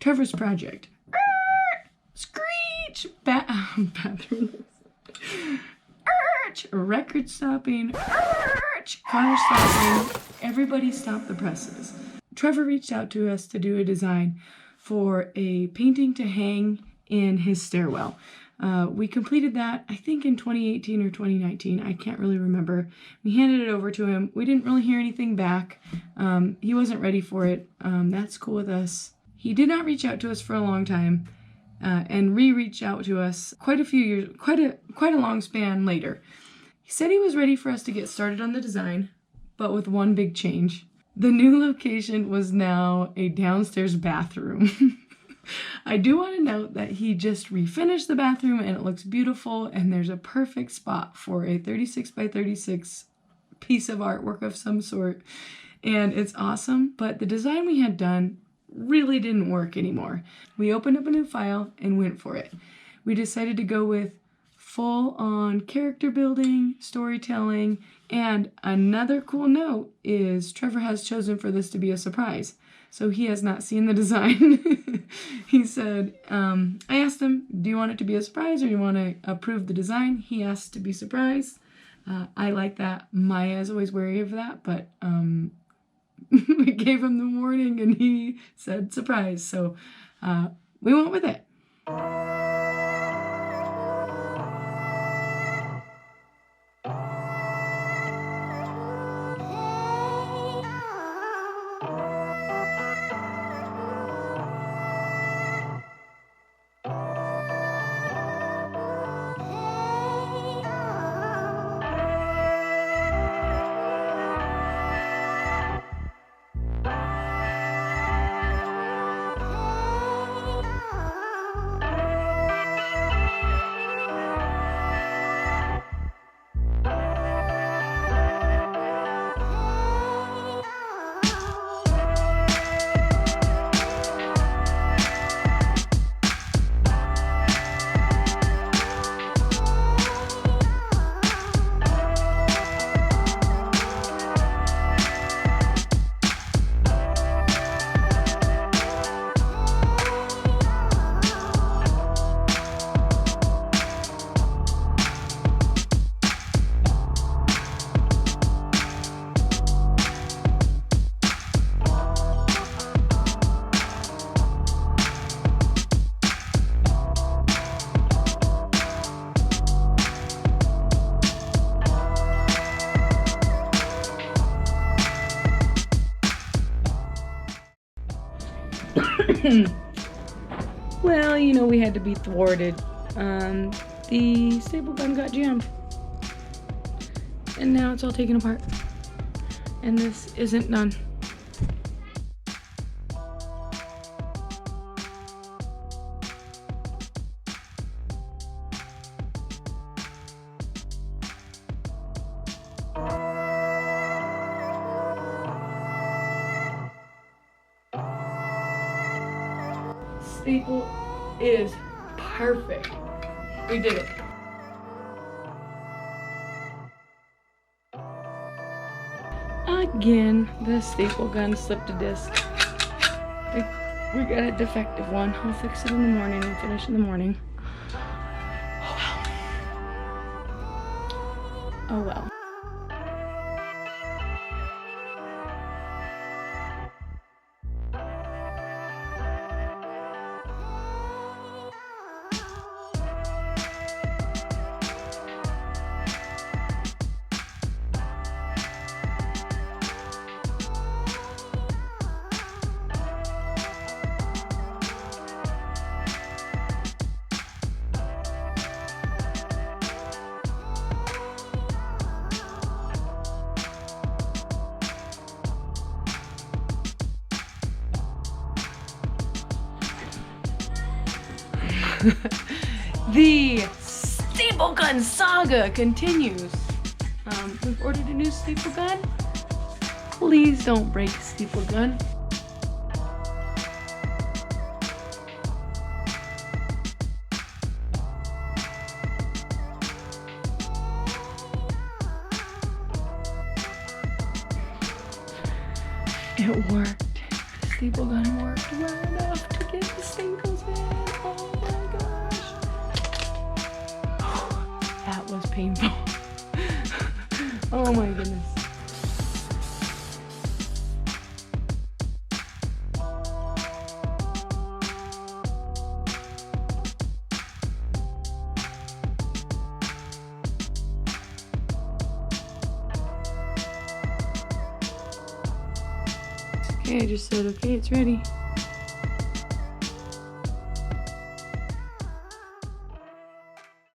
Trevor's project. Screech! Bathroom. Record stopping. Car stopping. Everybody stopped the presses. Trevor reached out to us to do a design for a painting to hang in his stairwell. We completed that, I think, in 2018 or 2019. I can't really remember. We handed it over to him. We didn't really hear anything back. He wasn't ready for it. That's cool with us. He did not reach out to us for a long time, and reached out to us quite a few years, quite a long span later. He said he was ready for us to get started on the design, but with one big change. The new location was now a downstairs bathroom. I do want to note that he just refinished the bathroom and it looks beautiful, and there's a perfect spot for a 36 by 36 piece of artwork of some sort, and it's awesome. But the design we had done really didn't work anymore. We opened up a new file and went for it. We decided to go with full-on character building, storytelling, and another cool note is Trevor has chosen for this to be a surprise. So he has not seen the design. He said, I asked him, do you want it to be a surprise or do you want to approve the design? He asked to be surprised. I like that. Maya is always wary of that, but we gave him the warning and he said surprise. So we went with it. Well, you know, we had to be thwarted. The staple gun got jammed. And now it's all taken apart. And this isn't done. Staple is perfect. We did it. Again, the staple gun slipped a disc. We got a defective one. I'll fix it in the morning and finish in the morning. Oh well. Oh well. The staple gun saga continues. We've ordered a new staple gun. Please don't break a staple gun. It worked. staple gun worked well enough to get the staples in. Oh my gosh. That was painful. Oh my goodness. Okay, I just said, okay, it's ready.